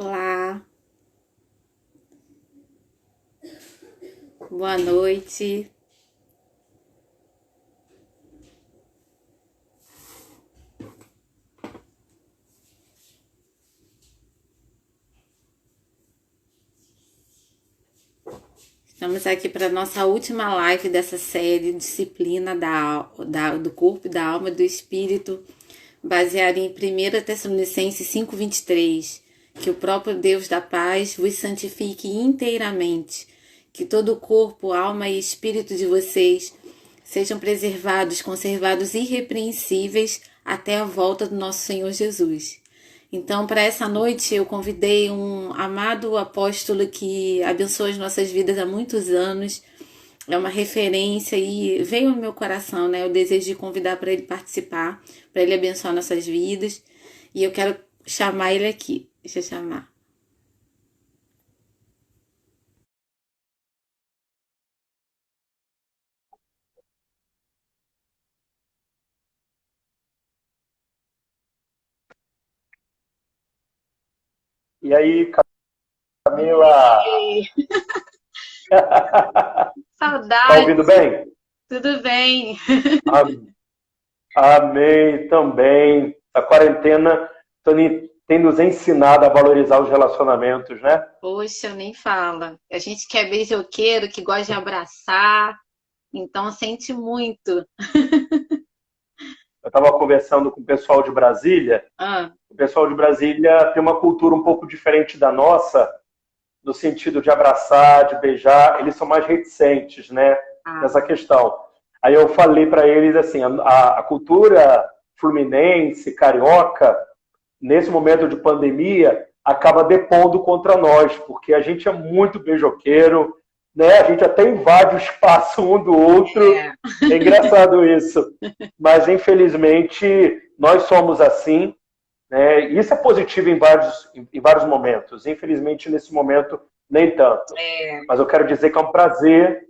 Olá, boa noite. Estamos aqui para a nossa última live dessa série Disciplina do Corpo, da Alma e do Espírito, baseada em 1 Tessalonicenses 5:23, que o próprio Deus da paz vos santifique inteiramente, que todo o corpo, alma e espírito de vocês sejam preservados, conservados irrepreensíveis até a volta do nosso Senhor Jesus. Então, para essa noite, eu convidei um amado apóstolo que abençoa as nossas vidas há muitos anos. É uma referência e veio no meu coração, né? O desejo de convidar para ele participar, para ele abençoar nossas vidas. E eu quero chamar ele aqui. Deixa eu chamar. E aí, Camila? Ei, Tá ouvindo saudade! bem? Tudo bem? Am- Amém também. A quarentena tem nos ensinado a valorizar os relacionamentos, né? Poxa, nem fala. A gente que é beijoqueiro, que gosta de abraçar, então sente muito. Eu estava conversando com o pessoal de Brasília. Ah, O pessoal de Brasília tem uma cultura um pouco diferente da nossa, no sentido de abraçar, de beijar. Eles são mais reticentes, né? ah, Nessa questão. Aí eu falei para eles assim, a cultura fluminense, carioca, nesse momento de pandemia, acaba depondo contra nós, porque a gente é muito beijoqueiro, né? A gente até invade o espaço um do outro. é. É engraçado isso. Mas, infelizmente, nós somos assim, né? Isso é positivo em vários momentos. Infelizmente, nesse momento, nem tanto. É, Mas eu quero dizer que é um prazer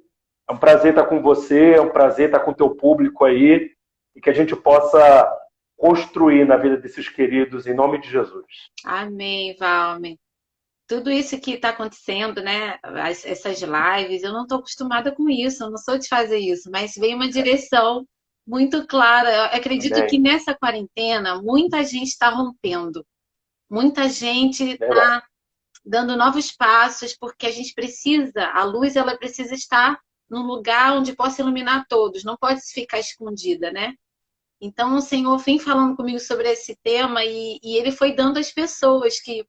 estar com você, é um prazer estar com o teu público aí, e que a gente possa construir na vida desses queridos, em nome de Jesus. amém, Valmer. Tudo isso que está acontecendo, né? Essas lives, eu não estou acostumada com isso, eu não sou de fazer isso, mas veio uma direção muito clara. Eu acredito que Amém. nessa quarentena muita gente está rompendo, muita gente Verdade. está dando novos passos, porque a gente precisa, a luz ela precisa estar num lugar onde possa iluminar todos, não pode ficar escondida, né? Então, o Senhor vem falando comigo sobre esse tema e Ele foi dando às pessoas que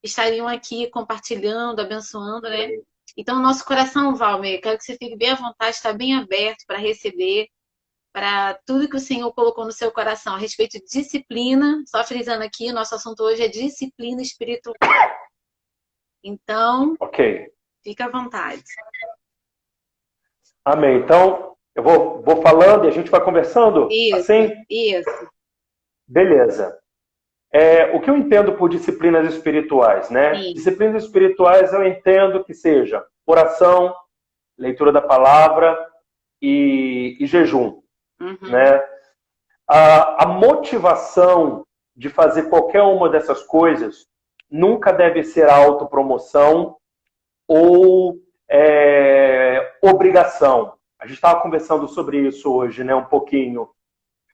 estariam aqui compartilhando, abençoando, né? Então, nosso coração, Valmer, quero que você fique bem à vontade, está bem aberto para receber, para tudo que o Senhor colocou no seu coração a respeito de disciplina. Só frisando aqui, nosso assunto hoje é disciplina espiritual. Então, Ok. fica à vontade. Amém. Então, eu vou falando e a gente vai conversando? Isso, Assim? isso. Beleza. O que eu entendo por disciplinas espirituais, né? Sim. Disciplinas espirituais eu entendo que seja oração, leitura da palavra e jejum, Uhum. né? A motivação de fazer qualquer uma dessas coisas nunca deve ser a autopromoção ou obrigação. A gente estava conversando sobre isso hoje, né? Um pouquinho.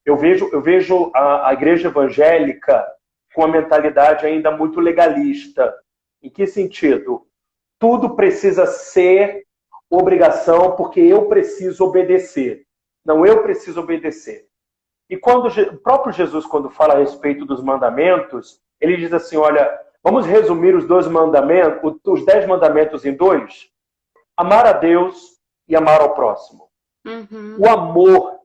Eu vejo a igreja evangélica com a mentalidade ainda muito legalista. Em que sentido? Tudo precisa ser obrigação porque eu preciso obedecer. Não, eu preciso obedecer. E quando o próprio Jesus, quando fala a respeito dos mandamentos, ele diz assim, olha, vamos resumir os 10 mandamentos, os 10 mandamentos em dois? Amar a Deus e amar ao próximo. O Uhum. amor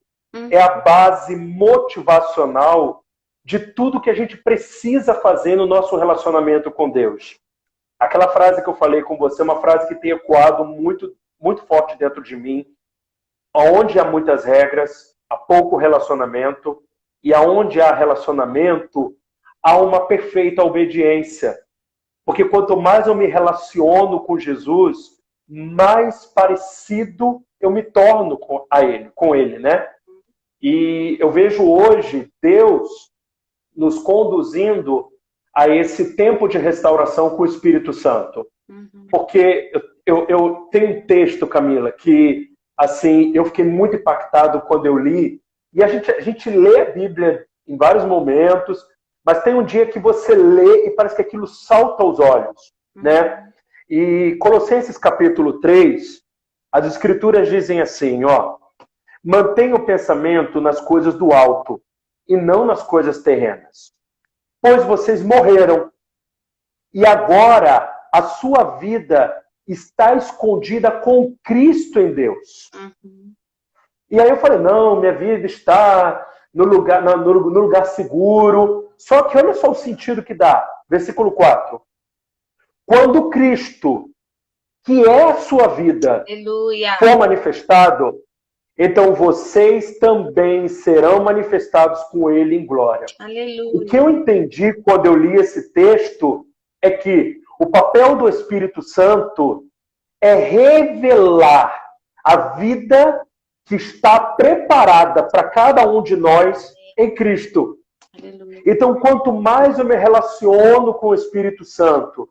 é a Uhum. base motivacional de tudo que a gente precisa fazer no nosso relacionamento com Deus. Aquela frase que eu falei com você é uma frase que tem ecoado muito, muito forte dentro de mim. Onde há muitas regras, há pouco relacionamento, e aonde há relacionamento, há uma perfeita obediência. Porque quanto mais eu me relaciono com Jesus, mais parecido eu me torno com ele, né? E eu vejo hoje Deus nos conduzindo a esse tempo de restauração com o Espírito Santo. Porque eu tenho um texto, Camila, que assim, eu fiquei muito impactado quando eu li. E a gente lê a Bíblia em vários momentos, mas tem um dia que você lê e parece que aquilo salta aos olhos, né? E Colossenses capítulo 3, as escrituras dizem assim, ó: mantenha o pensamento nas coisas do alto e não nas coisas terrenas. Pois vocês morreram e agora a sua vida está escondida com Cristo em Deus. E aí eu falei, não, minha vida está no lugar seguro. Só que olha só o sentido que dá. Versículo 4. Quando Cristo, que é a sua vida, Aleluia. for manifestado, então vocês também serão manifestados com Ele em glória. Aleluia. O que eu entendi quando eu li esse texto é que o papel do Espírito Santo é revelar a vida que está preparada para cada um de nós em Cristo. Aleluia. Então, quanto mais eu me relaciono com o Espírito Santo,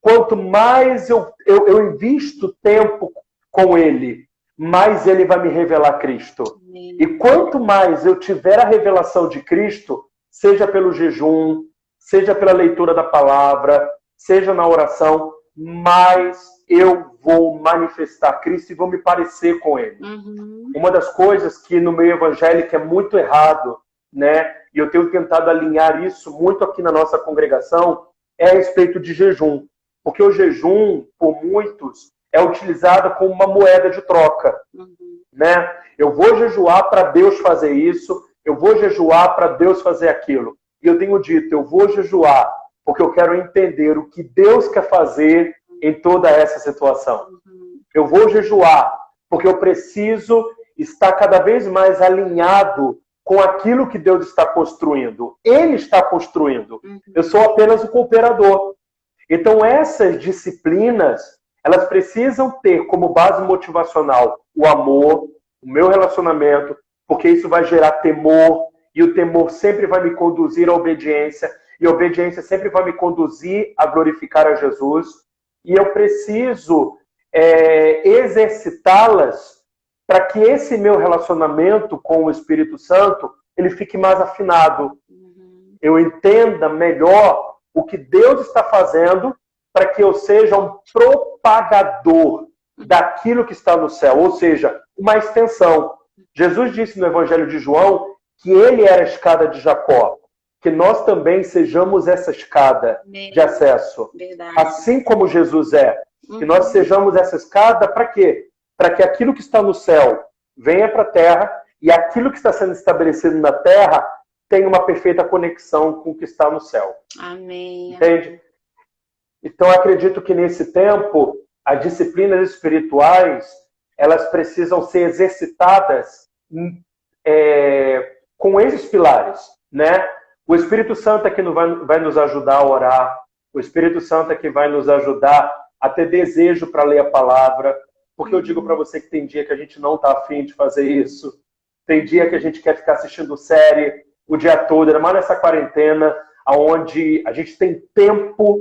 quanto mais eu invisto tempo com Ele, mais Ele vai me revelar Cristo. Amém. E quanto mais eu tiver a revelação de Cristo, seja pelo jejum, seja pela leitura da palavra, seja na oração, mais eu vou manifestar Cristo e vou me parecer com Ele. Uma das coisas que no meio evangélico é muito errado, né? E eu tenho tentado alinhar isso muito aqui na nossa congregação, é a respeito de jejum. Porque o jejum, por muitos, é utilizado como uma moeda de troca. Né? Eu vou jejuar para Deus fazer isso, eu vou jejuar para Deus fazer aquilo. E eu tenho dito, eu vou jejuar porque eu quero entender o que Deus quer fazer em toda essa situação. Eu vou jejuar porque eu preciso estar cada vez mais alinhado com aquilo que Deus está construindo. Ele está construindo. Eu sou apenas o cooperador. Então essas disciplinas, elas precisam ter como base motivacional o amor, o meu relacionamento, porque isso vai gerar temor, e o temor sempre vai me conduzir à obediência, e a obediência sempre vai me conduzir a glorificar a Jesus. E eu preciso exercitá-las para que esse meu relacionamento com o Espírito Santo ele fique mais afinado. Eu entenda melhor o que Deus está fazendo para que eu seja um propagador daquilo que está no céu, ou seja, uma extensão. Jesus disse no Evangelho de João que ele era a escada de Jacó, que nós também sejamos essa escada de acesso. Verdade. Assim como Jesus é. Que nós sejamos essa escada para quê? Para que aquilo que está no céu venha para a terra e aquilo que está sendo estabelecido na terra tenha uma perfeita conexão com o que está no céu. Amém. Entende? Então, eu acredito que nesse tempo, as disciplinas espirituais, elas precisam ser exercitadas com esses pilares, né? O Espírito Santo é que vai nos ajudar a orar. O Espírito Santo é que vai nos ajudar a ter desejo para ler a palavra. Porque eu digo para você que tem dia que a gente não está afim de fazer isso. Tem dia que a gente quer ficar assistindo série o dia todo, ainda mais nessa quarentena, onde a gente tem tempo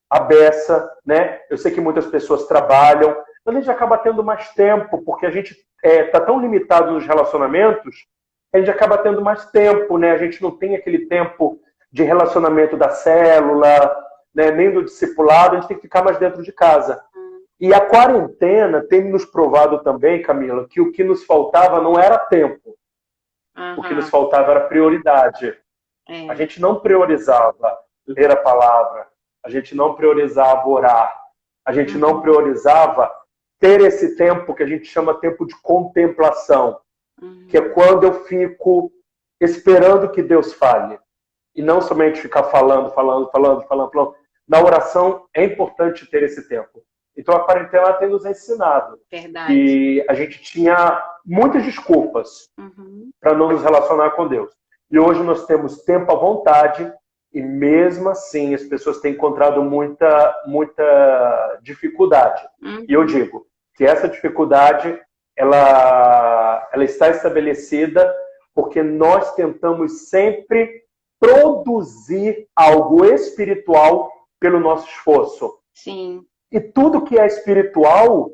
à beça, né? Eu sei que muitas pessoas trabalham, mas a gente acaba tendo mais tempo, porque a gente está tão limitado nos relacionamentos, a gente acaba tendo mais tempo, né? A gente não tem aquele tempo de relacionamento da célula, né? Nem do discipulado, a gente tem que ficar mais dentro de casa. E a quarentena tem nos provado também, Camila, que o que nos faltava não era tempo. O que nos faltava era prioridade. A gente não priorizava ler a palavra, a gente não priorizava orar, a gente não priorizava ter esse tempo que a gente chama tempo de contemplação, que é quando eu fico esperando que Deus fale. E não somente ficar falando. Na oração é importante ter esse tempo. Então a quarentena tem nos ensinado que a gente tinha muitas desculpas para não nos relacionar com Deus. E hoje nós temos tempo à vontade e mesmo assim as pessoas têm encontrado muita dificuldade. E eu digo que essa dificuldade ela está estabelecida porque nós tentamos sempre produzir algo espiritual pelo nosso esforço. Sim. E tudo que é espiritual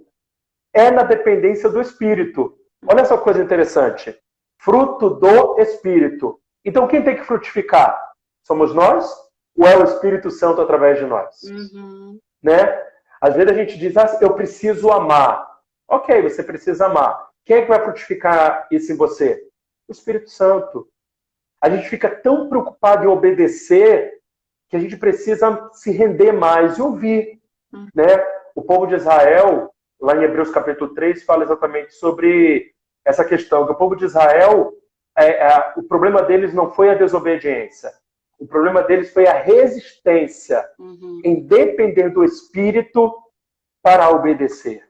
é na dependência do Espírito. Olha essa coisa interessante. Fruto do Espírito. Então quem tem que frutificar? Somos nós? Ou é o Espírito Santo através de nós? Né? Às vezes a gente diz, eu preciso amar. Ok, você precisa amar. Quem é que vai frutificar isso em você? O Espírito Santo. A gente fica tão preocupado em obedecer que a gente precisa se render mais e ouvir. Né? O povo de Israel, lá em Hebreus capítulo 3, fala exatamente sobre essa questão. Que o povo de Israel, o problema deles não foi a desobediência. O problema deles foi a resistência em depender do Espírito para obedecer.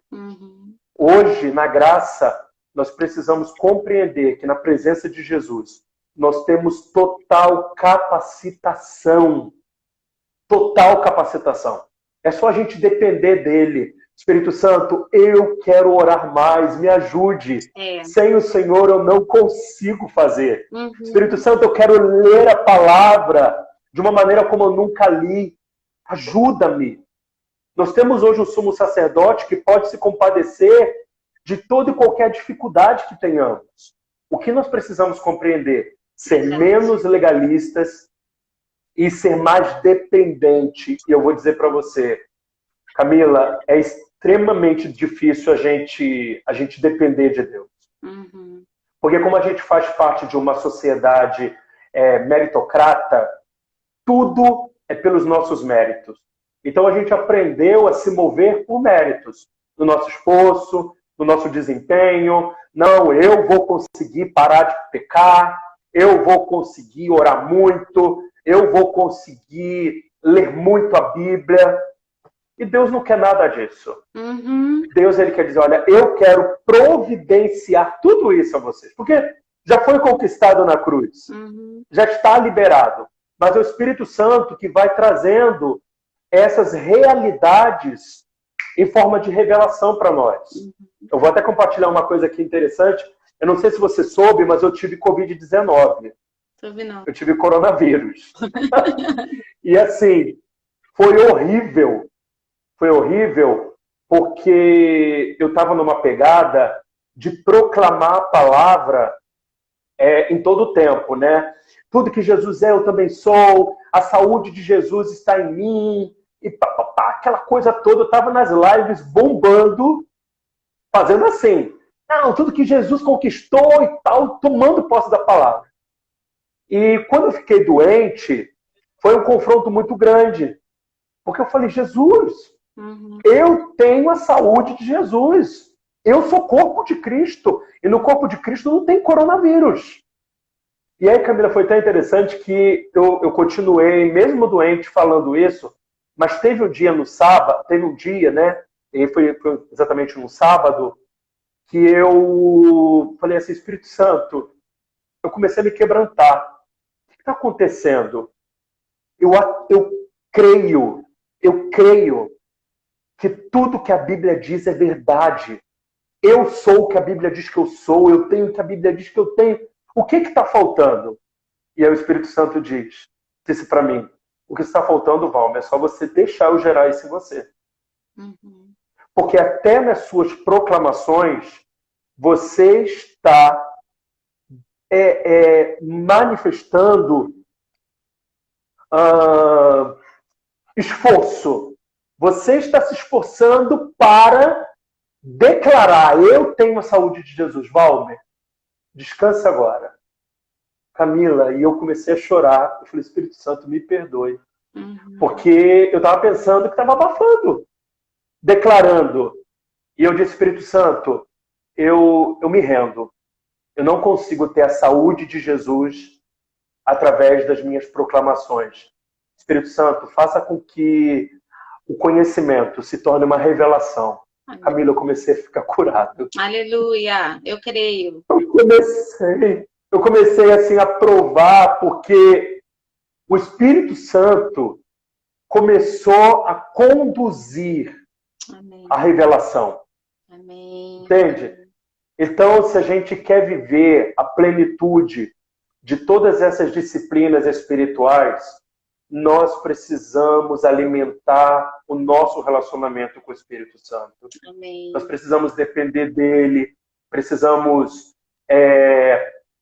Hoje, na graça, nós precisamos compreender que na presença de Jesus, nós temos total capacitação. Total capacitação. É só a gente depender dele. Espírito Santo, eu quero orar mais, me ajude. Sem o Senhor eu não consigo fazer. Espírito Santo, eu quero ler a palavra de uma maneira como eu nunca li. Ajuda-me. Nós temos hoje um sumo sacerdote que pode se compadecer de toda e qualquer dificuldade que tenhamos. O que nós precisamos compreender? Ser menos legalistas e ser mais dependente. E eu vou dizer para você, Camila, é extremamente difícil a gente depender de Deus. Porque como a gente faz parte de uma sociedade meritocrata, tudo é pelos nossos méritos. Então a gente aprendeu a se mover por méritos, no nosso esforço, no nosso desempenho. Não, eu vou conseguir parar de pecar, eu vou conseguir orar muito, eu vou conseguir ler muito a Bíblia. E Deus não quer nada disso. Deus, ele quer dizer, olha, eu quero providenciar tudo isso a vocês. Porque já foi conquistado na cruz. Já está liberado. Mas é o Espírito Santo que vai trazendo essas realidades em forma de revelação para nós. Eu vou até compartilhar uma coisa aqui interessante. Eu não sei se você soube, mas eu tive Covid-19. Eu tive coronavírus. E assim, foi horrível. Foi horrível porque eu estava numa pegada de proclamar a palavra em todo o tempo, né? Tudo que Jesus é, eu também sou. A saúde de Jesus está em mim. E aquela coisa toda. Eu estava nas lives bombando, fazendo assim. Não, tudo que Jesus conquistou e tal, tomando posse da palavra. E quando eu fiquei doente, foi um confronto muito grande. Porque eu falei, Jesus, eu tenho a saúde de Jesus. Eu sou corpo de Cristo. E no corpo de Cristo não tem coronavírus. E aí, Camila, foi tão interessante que eu continuei, mesmo doente, falando isso. Mas teve um dia no sábado, né? E foi exatamente no sábado, que eu falei assim, Espírito Santo, eu comecei a me quebrantar. O que está acontecendo? Eu creio que tudo que a Bíblia diz é verdade. Eu sou o que a Bíblia diz que eu sou, eu tenho o que a Bíblia diz que eu tenho. O que está faltando? E aí o Espírito Santo disse para mim, o que está faltando, Valmer, é só você deixar eu gerar isso em você. Porque até nas suas proclamações, você está manifestando esforço. Você está se esforçando para declarar, eu tenho a saúde de Jesus. Valmer, descansa agora. Camila, e eu comecei a chorar. Eu falei, Espírito Santo, me perdoe. Porque eu estava pensando que estava abafando, declarando. E eu disse, Espírito Santo, eu me rendo. Eu não consigo ter a saúde de Jesus através das minhas proclamações. Espírito Santo, faça com que o conhecimento se torne uma revelação. Amém. Camila, eu comecei a ficar curado. Aleluia, eu creio. Eu comecei assim a provar, porque o Espírito Santo começou a conduzir Amém. A revelação. Amém. Entende? Então, se a gente quer viver a plenitude de todas essas disciplinas espirituais, nós precisamos alimentar o nosso relacionamento com o Espírito Santo. Amém. Nós precisamos depender dele, precisamos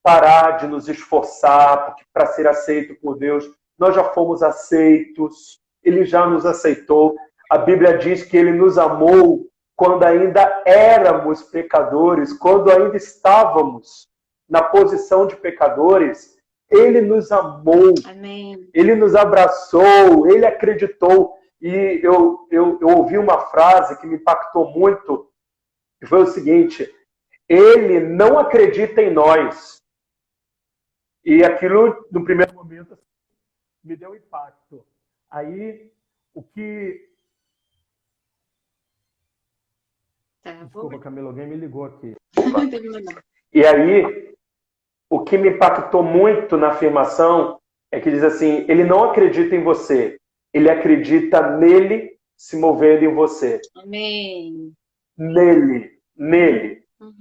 parar de nos esforçar para ser aceito por Deus. Nós já fomos aceitos, ele já nos aceitou. A Bíblia diz que ele nos amou quando ainda éramos pecadores, quando ainda estávamos na posição de pecadores. Ele nos amou, Amém. Ele nos abraçou, ele acreditou. E eu ouvi uma frase que me impactou muito, que foi o seguinte: ele não acredita em nós. E aquilo, no primeiro momento, me deu impacto. Aí, o que... Desculpa, Camila, alguém me ligou aqui. E aí, o que me impactou muito na afirmação é que diz assim: ele não acredita em você, ele acredita nele se movendo em você. Amém. Nele.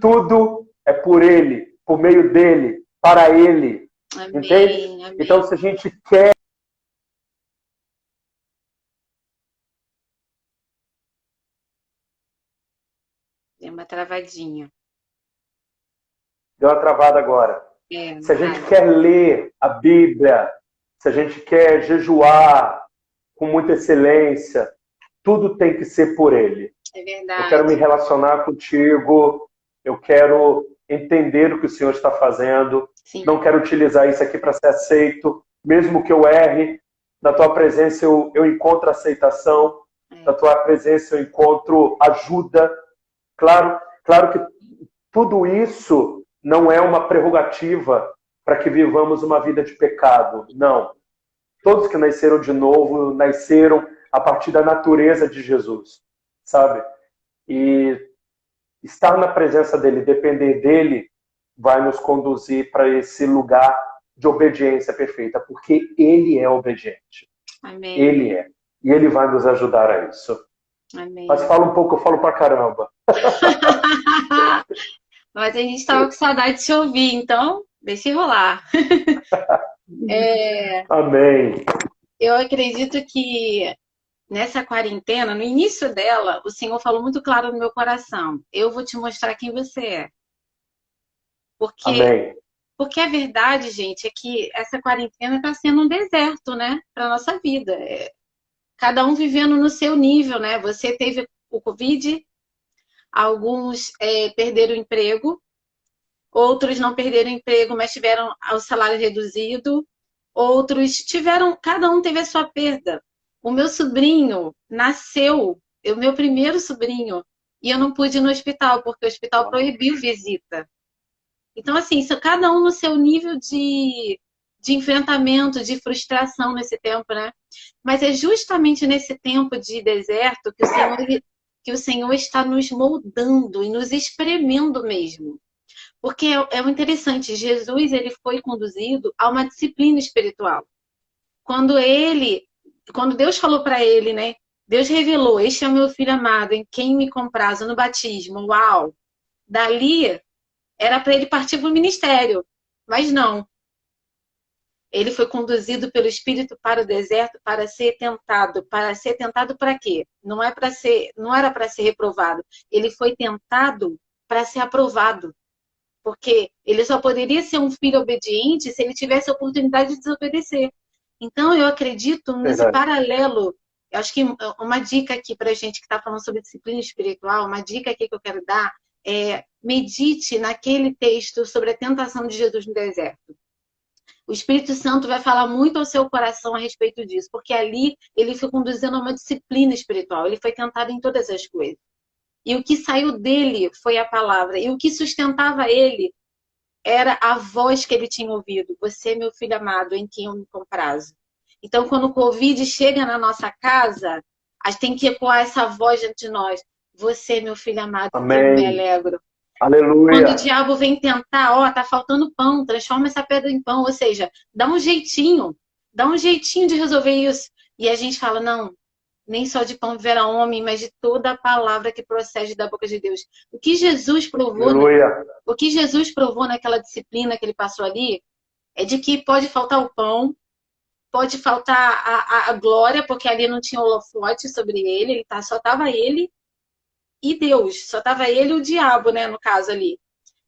Tudo é por ele, por meio dele, para ele. Amém. Entende? Amém. Então, se a gente quer... Deu uma travadinha. Deu uma travada agora. Se a gente quer ler a Bíblia, se a gente quer jejuar com muita excelência, tudo tem que ser por ele. É verdade. Eu quero me relacionar contigo, eu quero entender o que o Senhor está fazendo. Sim. Não quero utilizar isso aqui para ser aceito, mesmo que eu erre. Na tua presença eu encontro aceitação, na tua presença eu encontro ajuda. Claro que tudo isso não é uma prerrogativa para que vivamos uma vida de pecado. Não. Todos que nasceram de novo, nasceram a partir da natureza de Jesus, sabe? E estar na presença dele, depender dele, vai nos conduzir para esse lugar de obediência perfeita, porque ele é obediente. Amém. Ele é. E ele vai nos ajudar a isso. Amém. Mas fala um pouco, eu falo pra caramba. Mas a gente estava com saudade de te ouvir, então deixa rolar. Amém. Eu acredito que nessa quarentena, no início dela, o Senhor falou muito claro no meu coração: eu vou te mostrar quem você é. Amém. Porque a verdade, gente, é que essa quarentena está sendo um deserto, né, para nossa vida. Cada um vivendo no seu nível, né? Você teve o Covid, alguns perderam o emprego, outros não perderam o emprego, mas tiveram o salário reduzido, outros tiveram, cada um teve a sua perda. O meu sobrinho nasceu, o meu primeiro sobrinho, e eu não pude ir no hospital, porque o hospital proibiu visita. Então, assim, cada um no seu nível de enfrentamento, de frustração nesse tempo, né? Mas é justamente nesse tempo de deserto que o Senhor está nos moldando e nos espremendo mesmo. Porque é interessante, Jesus ele foi conduzido a uma disciplina espiritual. Quando Deus falou para ele, né? Deus revelou: este é o meu filho amado, em quem me comprazo, no batismo. Uau! Dali era para ele partir para o ministério, mas não. Ele foi conduzido pelo Espírito para o deserto para ser tentado. Para ser tentado para quê? Não era para ser reprovado. Ele foi tentado para ser aprovado. Porque ele só poderia ser um filho obediente se ele tivesse a oportunidade de desobedecer. Então, eu acredito nesse paralelo. Eu acho que uma dica aqui para a gente que está falando sobre disciplina espiritual, uma dica aqui que eu quero dar é: medite naquele texto sobre a tentação de Jesus no deserto. O Espírito Santo vai falar muito ao seu coração a respeito disso, porque ali ele foi conduzindo a uma disciplina espiritual, ele foi tentado em todas as coisas. E o que saiu dele foi a palavra, e o que sustentava ele era a voz que ele tinha ouvido: você é meu filho amado, em quem eu me comprazo. Então, quando o Covid chega na nossa casa, a gente tem que ecoar essa voz diante de nós: você é meu filho amado, Amém. Eu me alegro. Aleluia. Quando o diabo vem tentar, tá faltando pão, transforma essa pedra em pão. Ou seja, dá um jeitinho de resolver isso. E a gente fala: não, nem só de pão viverá homem, mas de toda a palavra que procede da boca de Deus. O que Jesus provou naquela disciplina que ele passou ali, É de que pode faltar o pão, pode faltar a glória, porque ali não tinha holofote sobre ele, só estava ele e Deus, só estava ele e o diabo, né, no caso ali.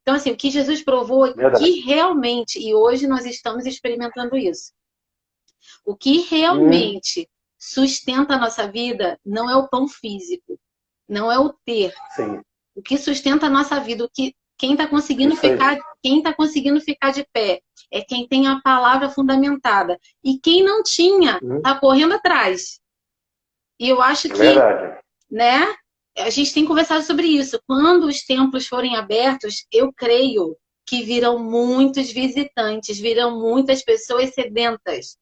Então, assim, o que Jesus provou é Verdade. que realmente, e hoje nós estamos experimentando isso, o que Hum, realmente sustenta a nossa vida não é o pão físico, não é o ter. sim, O que sustenta a nossa vida, quem está conseguindo isso aí. ficar, quem está conseguindo ficar de pé, é quem tem a palavra fundamentada. E quem não tinha, Hum, está correndo atrás. E eu acho é que, verdade. né, a gente tem conversado sobre isso. Quando os templos forem abertos, eu creio que virão muitos visitantes, virão muitas pessoas sedentas.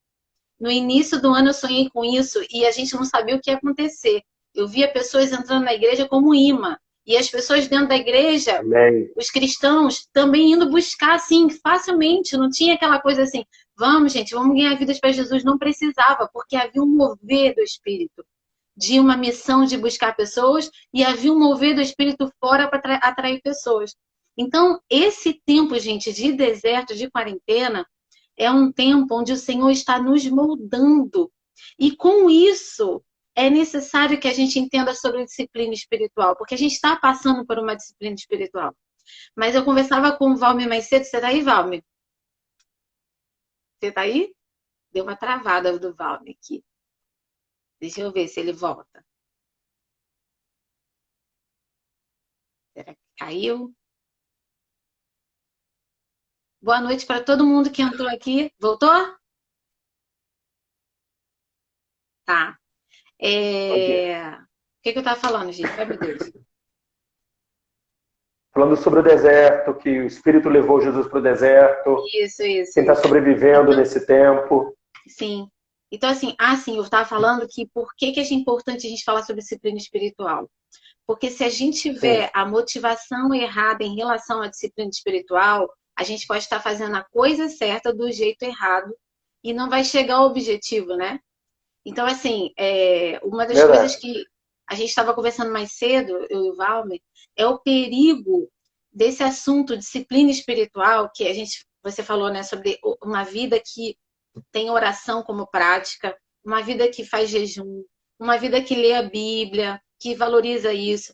No início do ano eu sonhei com isso e a gente não sabia o que ia acontecer. Eu via pessoas entrando na igreja como imã. E as pessoas dentro da igreja, Amém. os cristãos, também indo buscar assim, facilmente. Não tinha aquela coisa assim, vamos, gente, vamos ganhar vidas para Jesus. Não precisava, porque havia um mover do Espírito, de uma missão de buscar pessoas, e havia um mover do Espírito fora para atrair pessoas. Então, esse tempo, gente, de deserto, de quarentena, é um tempo onde o Senhor está nos moldando. E com isso, é necessário que a gente entenda sobre disciplina espiritual, porque a gente está passando por uma disciplina espiritual. Mas eu conversava com o Valmir mais cedo. Você está aí, Valmir? Você está aí? Deu uma travada do Valmir aqui. Deixa eu ver se ele volta. Será que caiu? Boa noite para todo mundo que entrou aqui. Voltou? Tá. Ok. O que eu estava falando, gente? Ai, meu Deus. Falando sobre o deserto, que o Espírito levou Jesus para o deserto, Isso, isso, quem está isso. sobrevivendo Então, nesse tempo. sim. Então, assim, eu estava falando que por que é importante a gente falar sobre disciplina espiritual? Porque se a gente Sim. tiver a motivação errada em relação à disciplina espiritual, a gente pode estar fazendo a coisa certa do jeito errado e não vai chegar ao objetivo, né? Então, assim, uma das coisas Verdade. que a gente estava conversando mais cedo, eu e o Valmer, é o perigo desse assunto disciplina espiritual, que você falou, né, sobre uma vida que tem oração como prática, uma vida que faz jejum, uma vida que lê a Bíblia, que valoriza isso.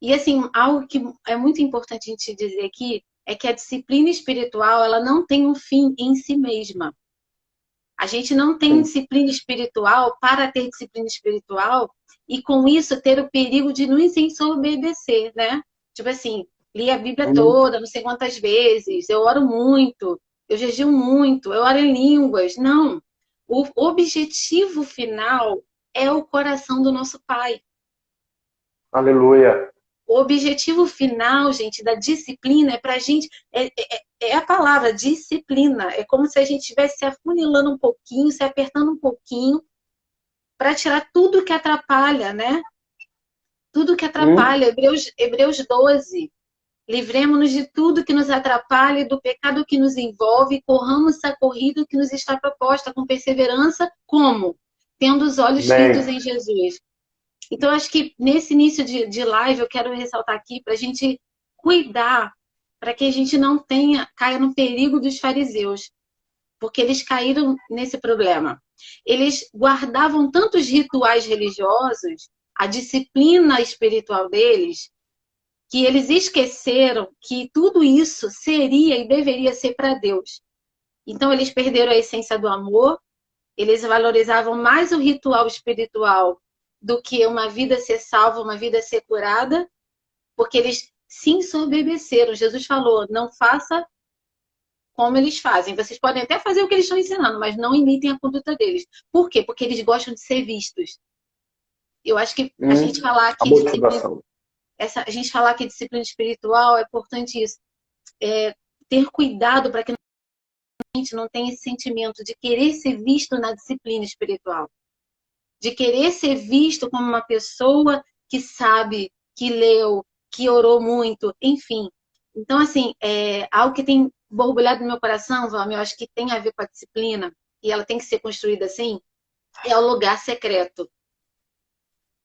E assim, algo que é muito importante a gente dizer aqui é que a disciplina espiritual, ela não tem um fim em si mesma. A gente não tem Sim. disciplina espiritual para ter disciplina espiritual e com isso ter o perigo de nos ensoberbecer, né? Tipo assim, li a Bíblia Hum, toda, não sei quantas vezes, eu oro muito, eu jejuo muito, eu oro em línguas. Não. O objetivo final é o coração do nosso Pai. aleluia. O objetivo final, gente, da disciplina é para a gente. É a palavra disciplina. É como se a gente estivesse se afunilando um pouquinho, se apertando um pouquinho, para tirar tudo que atrapalha, né? Tudo que Hum, atrapalha. Hebreus 12. Livremos-nos de tudo que nos atrapalha e do pecado que nos envolve, e corramos a corrida que nos está proposta com perseverança, como? Tendo os olhos fitos amém. em Jesus. Então, acho que nesse início de live, eu quero ressaltar aqui para a gente cuidar, para que a gente não caia no perigo dos fariseus, porque eles caíram nesse problema. Eles guardavam tantos rituais religiosos, a disciplina espiritual deles, que eles esqueceram que tudo isso seria e deveria ser para Deus. Então, eles perderam a essência do amor, eles valorizavam mais o ritual espiritual do que uma vida ser salva, uma vida ser curada, porque eles se ensoberbeceram. Jesus falou: não faça como eles fazem. Vocês podem até fazer o que eles estão ensinando, mas não imitem a conduta deles. Por quê? Porque eles gostam de ser vistos. Eu acho que a gente falar A que motivação. a gente falar que disciplina espiritual é importante isso. Ter cuidado para que a gente não tenha esse sentimento de querer ser visto na disciplina espiritual, de querer ser visto como uma pessoa que sabe, que leu, que orou muito, enfim. Então, assim, algo que tem borbulhado no meu coração, Valmir, eu acho que tem a ver com a disciplina, e ela tem que ser construída assim, é o lugar secreto.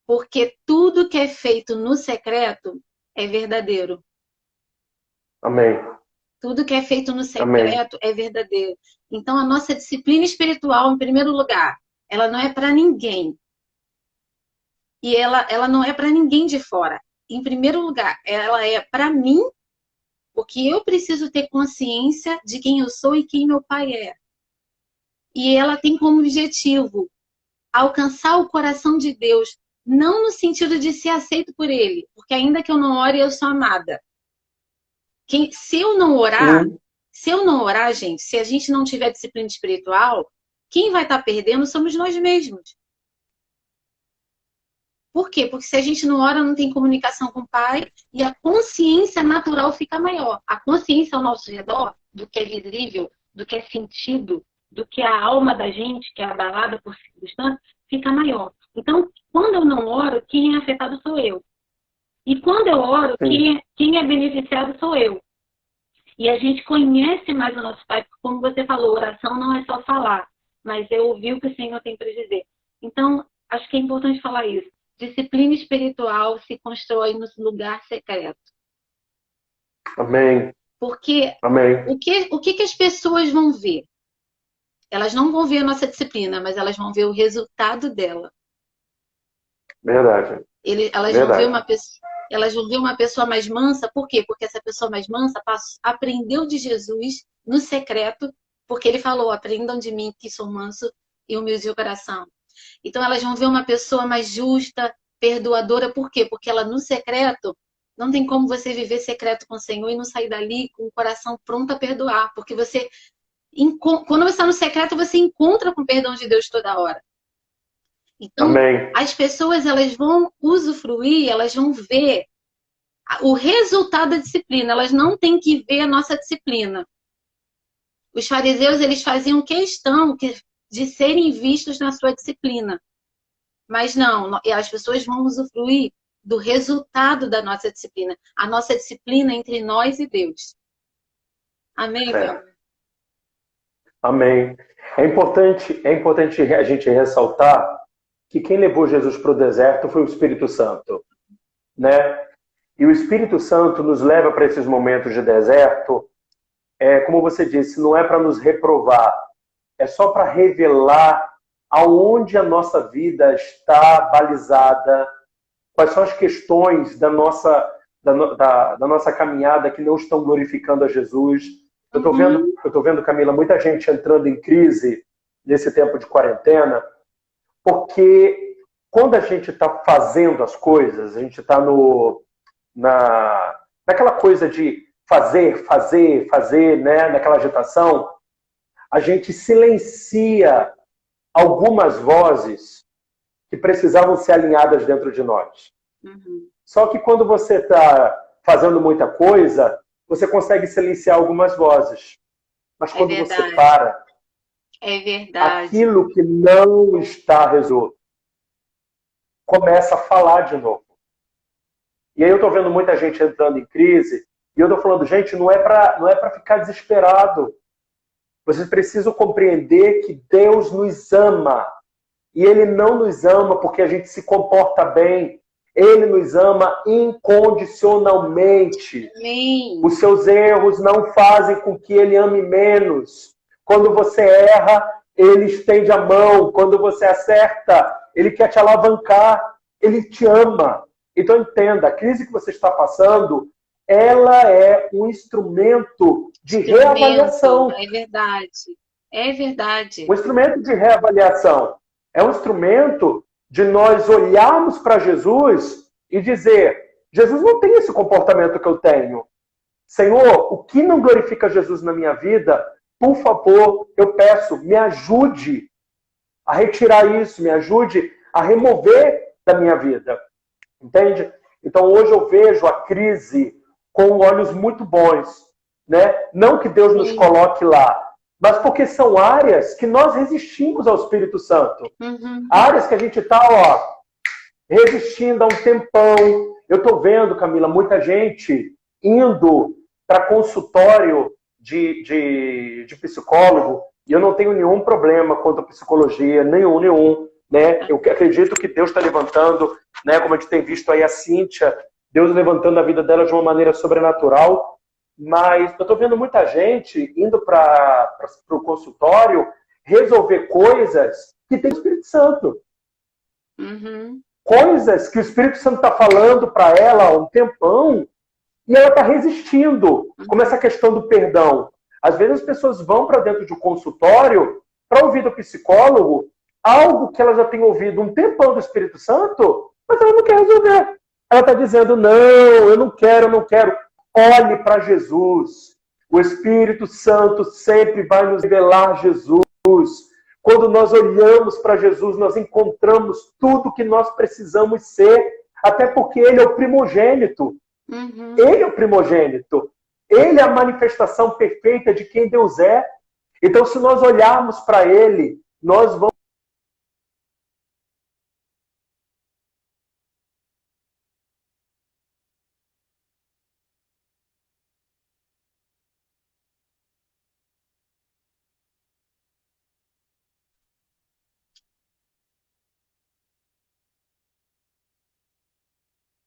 Porque tudo que é feito no secreto é verdadeiro. Amém. Tudo que é feito no Amém. secreto é verdadeiro. Então, a nossa disciplina espiritual, em primeiro lugar, ela não é para ninguém. E ela não é para ninguém de fora. Em primeiro lugar, ela é para mim, porque eu preciso ter consciência de quem eu sou e quem meu pai é. E ela tem como objetivo alcançar o coração de Deus, não no sentido de ser aceito por ele, porque ainda que eu não ore, eu sou amada. Se eu não orar, gente, se a gente não tiver disciplina espiritual, quem vai estar perdendo somos nós mesmos. Por quê? Porque se a gente não ora, não tem comunicação com o Pai e a consciência natural fica maior. A consciência ao nosso redor, do que é visível, do que é sentido, do que a alma da gente, que é abalada por circunstâncias, fica maior. Então, quando eu não oro, quem é afetado sou eu. E quando eu oro, quem é beneficiado sou eu. E a gente conhece mais o nosso Pai, porque como você falou, oração não é só falar, mas é ouvir o que o Senhor tem para dizer. Então, acho que é importante falar isso. Disciplina espiritual se constrói no lugar secreto. Amém. Porque Amém. o que as pessoas vão ver? Elas não vão ver a nossa disciplina, mas elas vão ver o resultado dela. Verdade. Elas vão ver uma pessoa mais mansa. Por quê? Porque essa pessoa mais mansa aprendeu de Jesus no secreto, porque ele falou, aprendam de mim que sou manso e humilde de coração. Então elas vão ver uma pessoa mais justa, perdoadora. Por quê? Porque ela no secreto, não tem como você viver secreto com o Senhor e não sair dali com o coração pronto a perdoar. Porque quando você está no secreto, você encontra com o perdão de Deus toda hora. Então, Amém. as pessoas elas vão usufruir, elas vão ver o resultado da disciplina. Elas não têm que ver a nossa disciplina. Os fariseus, eles faziam questão de serem vistos na sua disciplina. Mas não, as pessoas vão usufruir do resultado da nossa disciplina. A nossa disciplina entre nós e Deus. Amém, Fel? Amém. É importante a gente ressaltar que quem levou Jesus para o deserto foi o Espírito Santo, né? E o Espírito Santo nos leva para esses momentos de deserto, como você disse, não é para nos reprovar, é só para revelar aonde a nossa vida está balizada, quais são as questões da nossa caminhada que não estão glorificando a Jesus. Eu estou vendo, Camila, muita gente entrando em crise nesse tempo de quarentena, porque quando a gente está fazendo as coisas, a gente está naquela coisa de fazer, né? Naquela agitação, a gente silencia algumas vozes que precisavam ser alinhadas dentro de nós. Só que quando você está fazendo muita coisa, você consegue silenciar algumas vozes. Mas quando você para, aquilo que não está resolvido começa a falar de novo. E aí eu estou vendo muita gente entrando em crise, e eu estou falando, gente, não é para ficar desesperado. Vocês precisam compreender que Deus nos ama. E Ele não nos ama porque a gente se comporta bem. Ele nos ama incondicionalmente. Amém. Os seus erros não fazem com que Ele ame menos. Quando você erra, Ele estende a mão. Quando você acerta, Ele quer te alavancar. Ele te ama. Então entenda, a crise que você está passando, ela é um instrumento de reavaliação. É verdade. É verdade. Um instrumento de reavaliação. É um instrumento de nós olharmos para Jesus e dizer, Jesus não tem esse comportamento que eu tenho. Senhor, o que não glorifica Jesus na minha vida, por favor, eu peço, me ajude a retirar isso, me ajude a remover da minha vida. Entende? Então hoje eu vejo a crise com olhos muito bons, né? Não que Deus nos coloque lá, mas porque são áreas que nós resistimos ao Espírito Santo. Áreas que a gente está, resistindo há um tempão. Eu estou vendo, Camila, muita gente indo para consultório de psicólogo, e eu não tenho nenhum problema quanto à psicologia, nenhum, né? Eu acredito que Deus está levantando, né? Como a gente tem visto aí a Cíntia, Deus levantando a vida dela de uma maneira sobrenatural. Mas eu estou vendo muita gente indo para o consultório resolver coisas que tem o Espírito Santo. Uhum. Coisas que o Espírito Santo está falando para ela há um tempão e ela está resistindo. Como essa questão do perdão. Às vezes as pessoas vão para dentro de um consultório para ouvir do psicólogo algo que ela já tem ouvido um tempão do Espírito Santo, mas ela não quer resolver. Ela está dizendo, não, eu não quero, eu não quero. Olhe para Jesus. O Espírito Santo sempre vai nos revelar Jesus. Quando nós olhamos para Jesus, nós encontramos tudo que nós precisamos ser, até porque Ele é o primogênito. Uhum. Ele é o primogênito. Ele é a manifestação perfeita de quem Deus é. Então, se nós olharmos para Ele, nós vamos...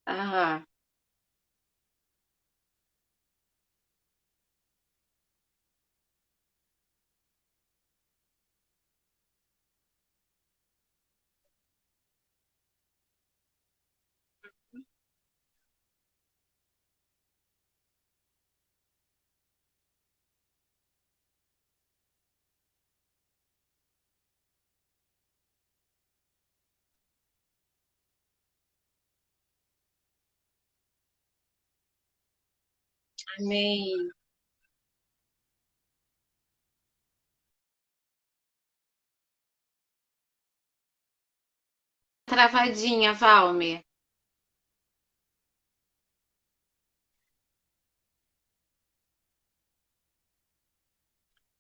Ah, amém. Travadinha, Valmer.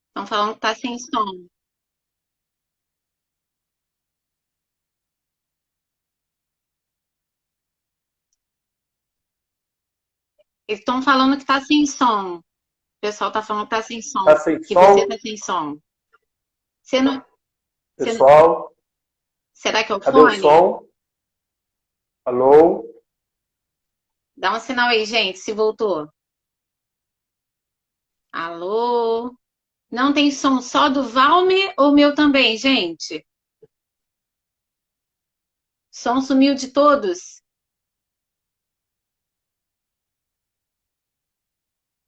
Estão falando que tá sem som. Eles estão falando que tá sem som. O pessoal tá falando que tá sem som. Tá sem Que você som? tá sem som. Você não, você, Pessoal, será que é o cadê o fone? som? Alô? Dá um sinal aí, gente, se voltou. Alô? Não tem som só do Valmer ou meu também, gente? Som sumiu de todos?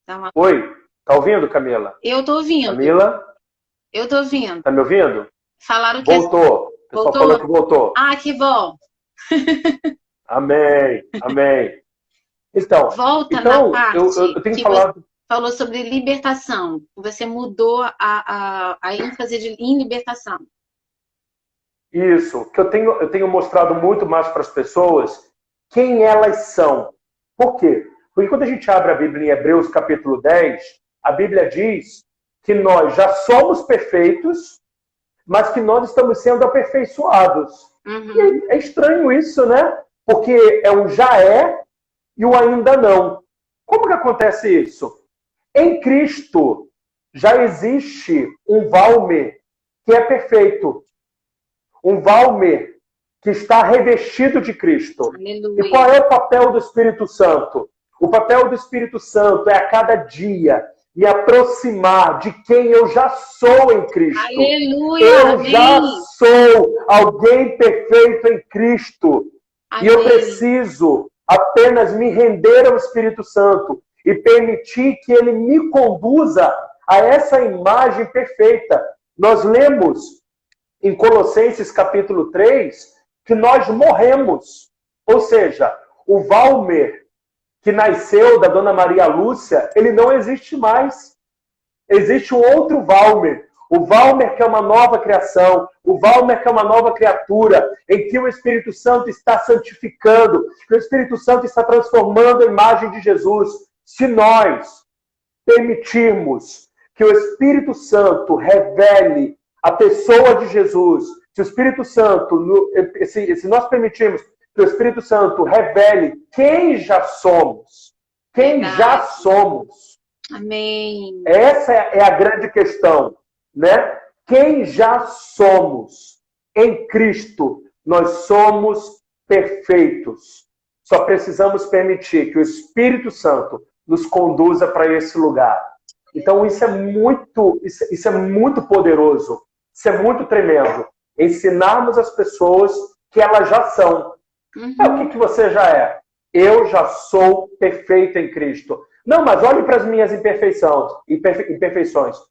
Dá uma... Oi, tá ouvindo, Camila? Eu tô ouvindo. Camila, Eu tô ouvindo. tá me ouvindo? Falaram que Voltou. O pessoal falou que voltou. voltou. Ah, que bom. Amém, amém. Então, Volta na então eu parte tenho que você falado falou sobre libertação. Você mudou a ênfase em libertação. isso, que eu tenho mostrado muito mais para as pessoas quem elas são. Por quê? Porque quando a gente abre a Bíblia em Hebreus capítulo 10, a Bíblia diz que nós já somos perfeitos, mas que nós estamos sendo aperfeiçoados. Uhum. E é estranho isso, né? Porque é o já é e o ainda não. Como que acontece isso? Em Cristo já existe um Valmer que é perfeito. Um Valmer que está revestido de Cristo. E qual Aleluia. é o papel do Espírito Santo? O papel do Espírito Santo é a cada dia me aproximar de quem eu já sou em Cristo. Aleluia. Eu Amém. já sou alguém perfeito em Cristo. E eu Amém. preciso apenas me render ao Espírito Santo e permitir que ele me conduza a essa imagem perfeita. Nós lemos em Colossenses capítulo 3 que nós morremos. Ou seja, o Valmer que nasceu da Dona Maria Lúcia, ele não existe mais. Existe um outro Valmer. O Valmer que é uma nova criação, o Valmer que é uma nova criatura, em que o Espírito Santo está santificando, que o Espírito Santo está transformando a imagem de Jesus. Se nós permitirmos que o Espírito Santo revele a pessoa de Jesus, se o Espírito Santo, se nós permitirmos que o Espírito Santo revele quem já somos, Amém. essa é a grande questão, né? Quem já somos em Cristo, nós somos perfeitos. Só precisamos permitir que o Espírito Santo nos conduza para esse lugar. Então isso é muito poderoso, isso é muito tremendo. Ensinarmos as pessoas que elas já são. O que você já é? Eu já sou perfeito em Cristo. Não, mas olhe para as minhas imperfeições.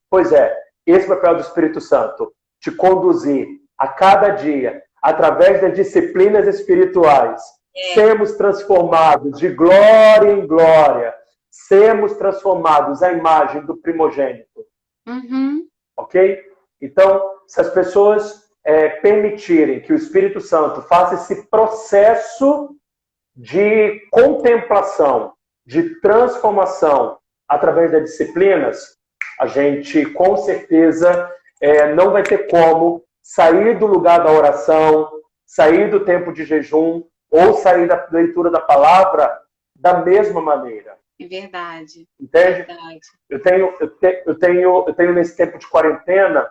Pois é, esse é o papel do Espírito Santo, te conduzir a cada dia, através das disciplinas espirituais, sermos transformados de glória em glória, sermos transformados à imagem do primogênito. Ok? Então, se as pessoas permitirem que o Espírito Santo faça esse processo de contemplação, de transformação através das disciplinas, a gente com certeza não vai ter como sair do lugar da oração, sair do tempo de jejum ou sair da leitura da palavra da mesma maneira. É verdade. Entende? É verdade. Eu tenho nesse tempo de quarentena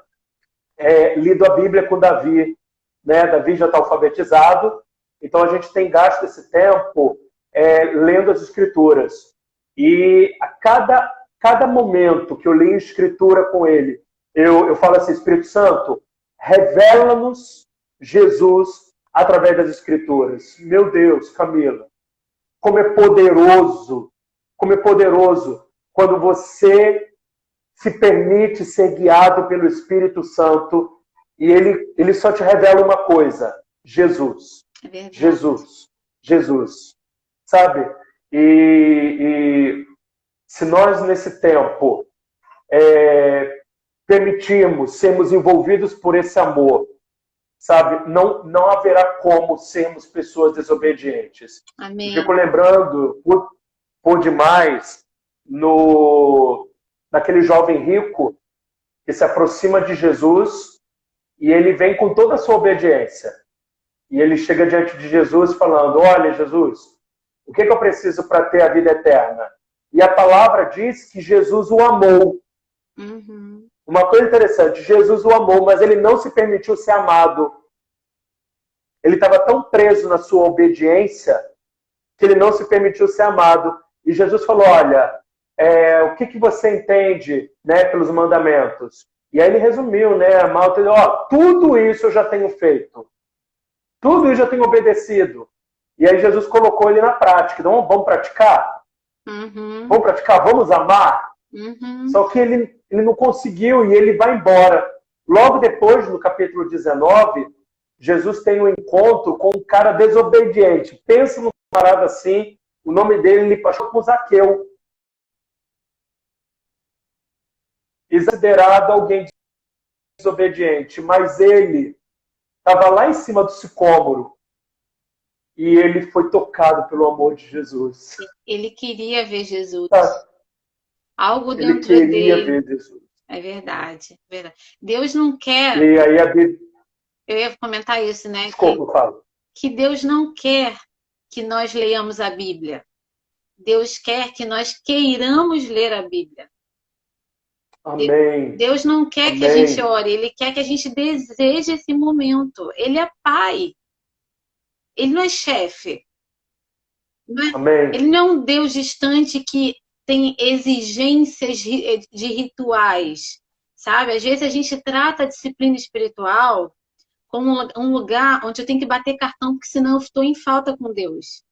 lido a Bíblia com Davi. Né? Davi já está alfabetizado, então a gente tem gasto esse tempo lendo as Escrituras. E a cada momento que eu leio a Escritura com ele, eu falo assim, Espírito Santo, revela-nos Jesus através das Escrituras. Meu Deus, Camila, como é poderoso quando você se permite ser guiado pelo Espírito Santo e ele só te revela uma coisa, Jesus. Jesus. Sabe? E se nós nesse tempo permitirmos sermos envolvidos por esse amor, sabe? Não haverá como sermos pessoas desobedientes. Amém. Eu fico lembrando por demais naquele jovem rico que se aproxima de Jesus e ele vem com toda a sua obediência. E ele chega diante de Jesus falando, olha, Jesus, o que eu preciso para ter a vida eterna? E a palavra diz que Jesus o amou. Uma coisa interessante, Jesus o amou, mas ele não se permitiu ser amado. Ele estava tão preso na sua obediência que ele não se permitiu ser amado. E Jesus falou, olha, o que você entende, né, pelos mandamentos? E aí ele resumiu, né, tudo isso eu já tenho feito. Tudo isso eu já tenho obedecido. E aí Jesus colocou ele na prática. Então, vamos praticar? Vamos praticar? Vamos amar? Só que ele não conseguiu e ele vai embora. Logo depois, no capítulo 19, Jesus tem um encontro com um cara desobediente. Pensa num camarada assim, o nome dele ele passou como Zaqueu. Considerado alguém desobediente, mas ele estava lá em cima do sicômoro e ele foi tocado pelo amor de Jesus. Ele queria ver Jesus. Tá. Algo Ele dentro queria dele. ver Jesus. É verdade. Deus não quer. E aí a Bíblia... Eu ia comentar isso, né? Desculpa, fala. Que Deus não quer que nós leiamos a Bíblia. Deus quer que nós queiramos ler a Bíblia. Amém. Deus não quer que a gente ore, Ele quer que a gente deseje esse momento. Ele é pai. Ele não é chefe. Amém. Ele não é um Deus distante que tem exigências de rituais, sabe? Às vezes a gente trata a disciplina espiritual como um lugar onde eu tenho que bater cartão, porque senão eu estou em falta com Deus.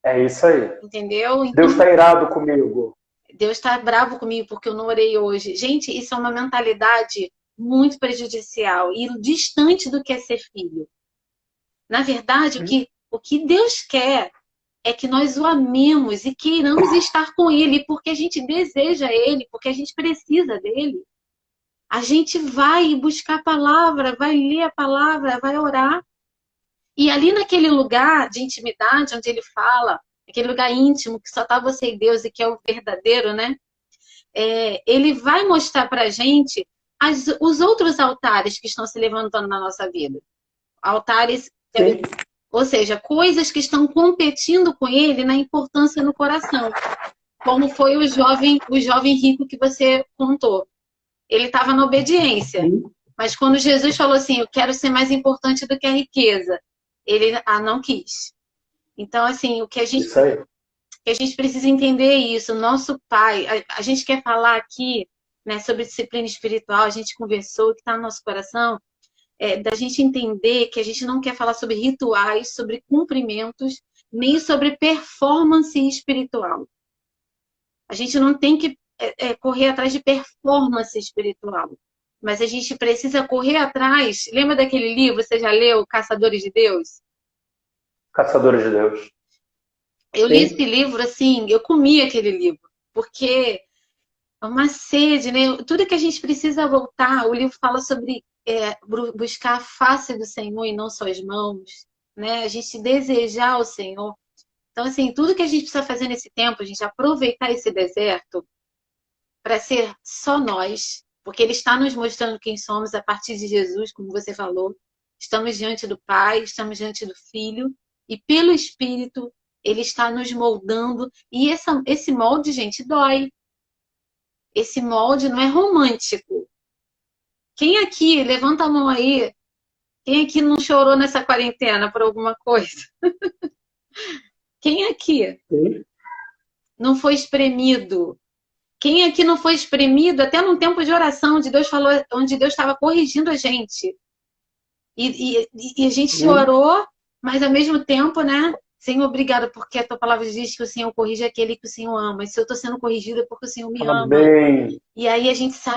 É isso aí. Entendeu? Então, Deus está irado comigo. Deus está bravo comigo porque eu não orei hoje. Gente, isso é uma mentalidade muito prejudicial e distante do que é ser filho. Na verdade, o que Deus quer é que nós o amemos e queiramos estar com Ele, porque a gente deseja Ele, porque a gente precisa dEle. A gente vai buscar a palavra, vai ler a palavra, vai orar. E ali naquele lugar de intimidade, onde Ele fala, aquele lugar íntimo, que só está você e Deus e que é o verdadeiro, né? Ele vai mostrar pra gente os outros altares que estão se levantando na nossa vida. Altares... Ou seja, coisas que estão competindo com ele na importância no coração. Como foi o jovem rico que você contou. Ele estava na obediência. Mas quando Jesus falou assim, eu quero ser mais importante do que a riqueza, ele não quis. Então, assim, o que a que a gente precisa entender isso. Nosso Pai, a gente quer falar aqui, né, sobre disciplina espiritual, a gente conversou, que está no nosso coração, da gente entender que a gente não quer falar sobre rituais, sobre cumprimentos, nem sobre performance espiritual. A gente não tem que correr atrás de performance espiritual, mas a gente precisa correr atrás. Lembra daquele livro, você já leu, Caçadores de Deus? Caçadores de Deus. Eu li esse livro, assim, eu comi aquele livro, porque é uma sede, né? Tudo que a gente precisa voltar, o livro fala sobre buscar a face do Senhor e não só as mãos, né? A gente desejar o Senhor. Então, assim, tudo que a gente precisa fazer nesse tempo, a gente aproveitar esse deserto para ser só nós, porque Ele está nos mostrando quem somos a partir de Jesus, como você falou. Estamos diante do Pai, estamos diante do Filho, e pelo Espírito Ele está nos moldando. E esse molde, gente, dói. Esse molde não é romântico. Quem aqui, levanta a mão aí, quem aqui não chorou nessa quarentena por alguma coisa? Quem aqui não foi espremido? Quem aqui não foi espremido até num tempo de oração, onde Deus falou, onde Deus estava corrigindo a gente? E a gente chorou, mas ao mesmo tempo, né? Senhor, obrigada, porque a tua palavra diz que o Senhor corrige aquele que o Senhor ama. E se eu estou sendo corrigida é porque o Senhor me ama. E aí a gente sai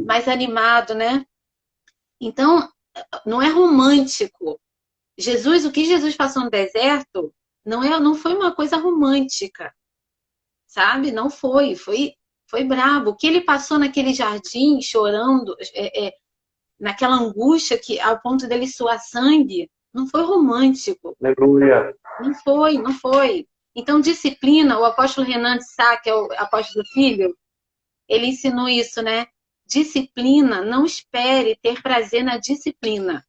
mais animado, né? Então, não é romântico. O que Jesus passou no deserto, não foi uma coisa romântica, sabe? Não foi. Foi brabo. O que ele passou naquele jardim, chorando, naquela angústia que ao ponto dele suar sangue, não foi romântico. Aleluia. Não foi. Então, disciplina, o apóstolo Renan de Sá, que é o apóstolo Filho, ele ensinou isso, né? Disciplina, não espere ter prazer na disciplina.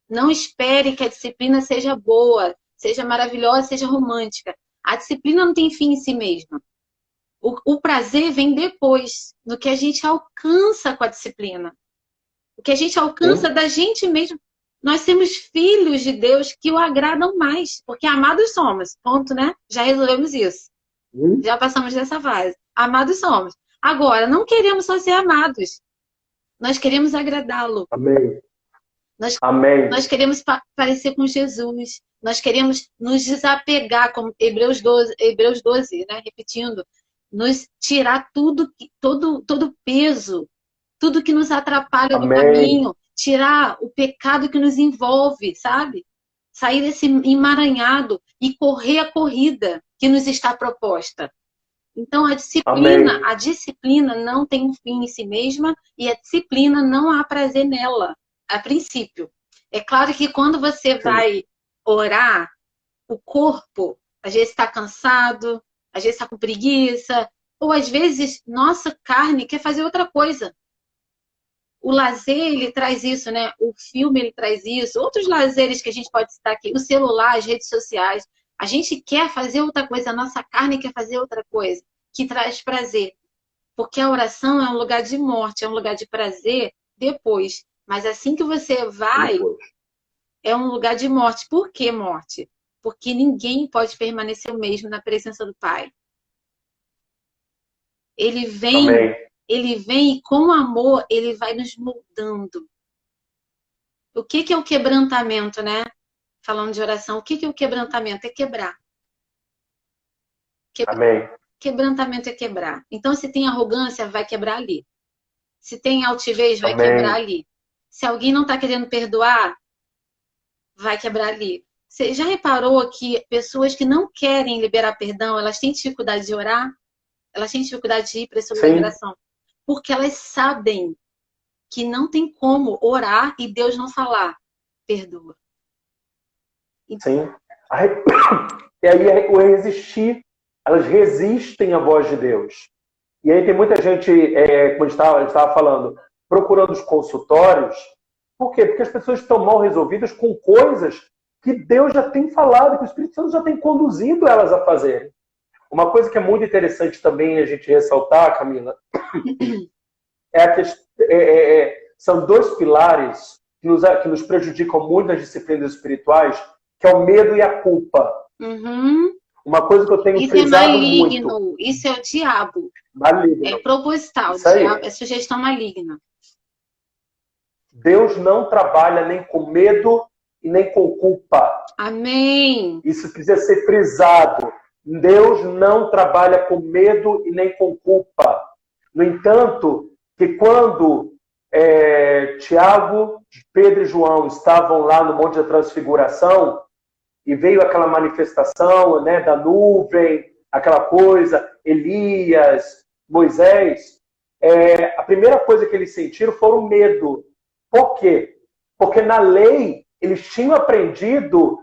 Não espere que a disciplina seja boa, seja maravilhosa, seja romântica. A disciplina não tem fim em si mesma. O prazer vem depois, do que a gente alcança com a disciplina. O que a gente alcança da gente mesmo. Nós temos filhos de Deus que o agradam mais, porque amados somos. Ponto, né? Já resolvemos isso. Já passamos dessa fase. Amados somos. Agora, não queremos só ser amados. Nós queremos agradá-lo. Amém. Nós queremos parecer com Jesus. Nós queremos nos desapegar, como Hebreus 12, né? Repetindo. Nos tirar todo peso, tudo que nos atrapalha no caminho. Tirar o pecado que nos envolve, sabe? Sair desse emaranhado e correr a corrida que nos está proposta. Então, a disciplina não tem um fim em si mesma e a disciplina não há prazer nela, a princípio. É claro que quando você vai orar, o corpo, às vezes está cansado, às vezes está com preguiça, ou às vezes nossa carne quer fazer outra coisa. O lazer, ele traz isso, né? O filme, ele traz isso. Outros lazeres que a gente pode citar aqui, o celular, as redes sociais. A gente quer fazer outra coisa, a nossa carne quer fazer outra coisa, que traz prazer. Porque a oração é um lugar de morte, é um lugar de prazer depois. Mas assim que você vai, é um lugar de morte. Por que morte? Porque ninguém pode permanecer o mesmo na presença do Pai. Ele vem e com amor ele vai nos moldando. O que é o quebrantamento, né? Falando de oração, o que é o quebrantamento? É quebrar. Amém. Quebrantamento é quebrar. Então, se tem arrogância, vai quebrar ali. Se tem altivez, vai quebrar ali. Se alguém não está querendo perdoar, vai quebrar ali. Você já reparou que pessoas que não querem liberar perdão, elas têm dificuldade de orar? Elas têm dificuldade de ir para essa liberação? Porque elas sabem que não tem como orar e Deus não falar. Perdoa. Sim. E aí o resistir, elas resistem à voz de Deus. E aí tem muita gente, como a gente estava falando, procurando os consultórios. Por quê? Porque as pessoas estão mal resolvidas com coisas que Deus já tem falado, que o Espírito Santo já tem conduzido elas a fazerem. Uma coisa que é muito interessante também a gente ressaltar, Camila, são dois pilares que nos prejudicam muito nas disciplinas espirituais, que é o medo e a culpa. uma coisa que eu tenho Isso é frisado maligno, muito. isso é o diabo. É Maligno. proposital, o Isso aí. diabo é sugestão maligna. Deus não trabalha nem com medo e nem com culpa. Amém. Isso precisa ser frisado. Deus não trabalha com medo e nem com culpa. No entanto, que quando Tiago, Pedro e João estavam lá no Monte da Transfiguração e veio aquela manifestação, né, da nuvem, aquela coisa, Elias, Moisés, a primeira coisa que eles sentiram foi o medo. Por quê? Porque na lei eles tinham aprendido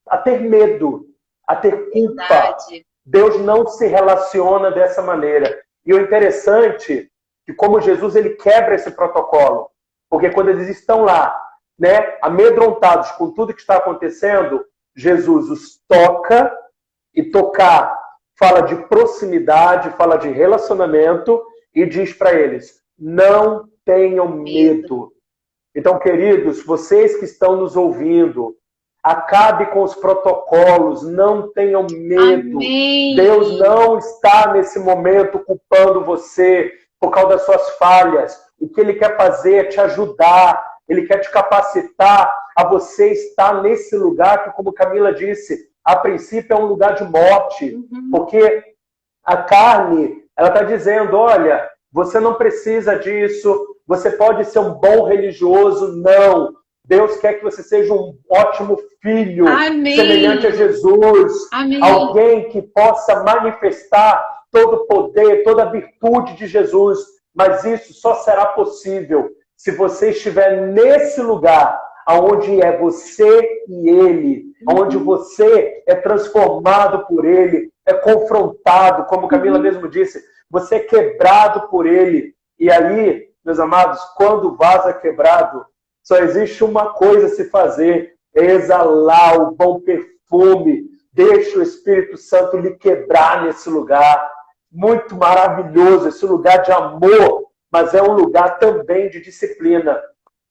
a ter medo, a ter culpa. Verdade. Deus não se relaciona dessa maneira. E o interessante é que como Jesus ele quebra esse protocolo, porque quando eles estão lá, né, amedrontados com tudo que está acontecendo, Jesus os toca, e tocar fala de proximidade, fala de relacionamento, e diz para eles, não tenham medo. Então, queridos, vocês que estão nos ouvindo, acabe com os protocolos, não tenham medo. Amém. Deus não está nesse momento culpando você por causa das suas falhas. O que Ele quer fazer é te ajudar, Ele quer te capacitar a você estar nesse lugar que, como Camila disse, a princípio é um lugar de morte, porque a carne, ela está dizendo, olha, você não precisa disso, você pode ser um bom religioso. Não. Deus quer que você seja um ótimo filho, Amém. semelhante a Jesus. Amém. Alguém que possa manifestar todo o poder, toda a virtude de Jesus. Mas isso só será possível se você estiver nesse lugar, onde é você e Ele, onde você é transformado por Ele, é confrontado, como Camila mesmo disse, você é quebrado por Ele. E aí, meus amados, quando o vaso é quebrado, só existe uma coisa a se fazer, é exalar o bom perfume. Deixa o Espírito Santo lhe quebrar nesse lugar. Muito maravilhoso, esse lugar de amor, mas é um lugar também de disciplina.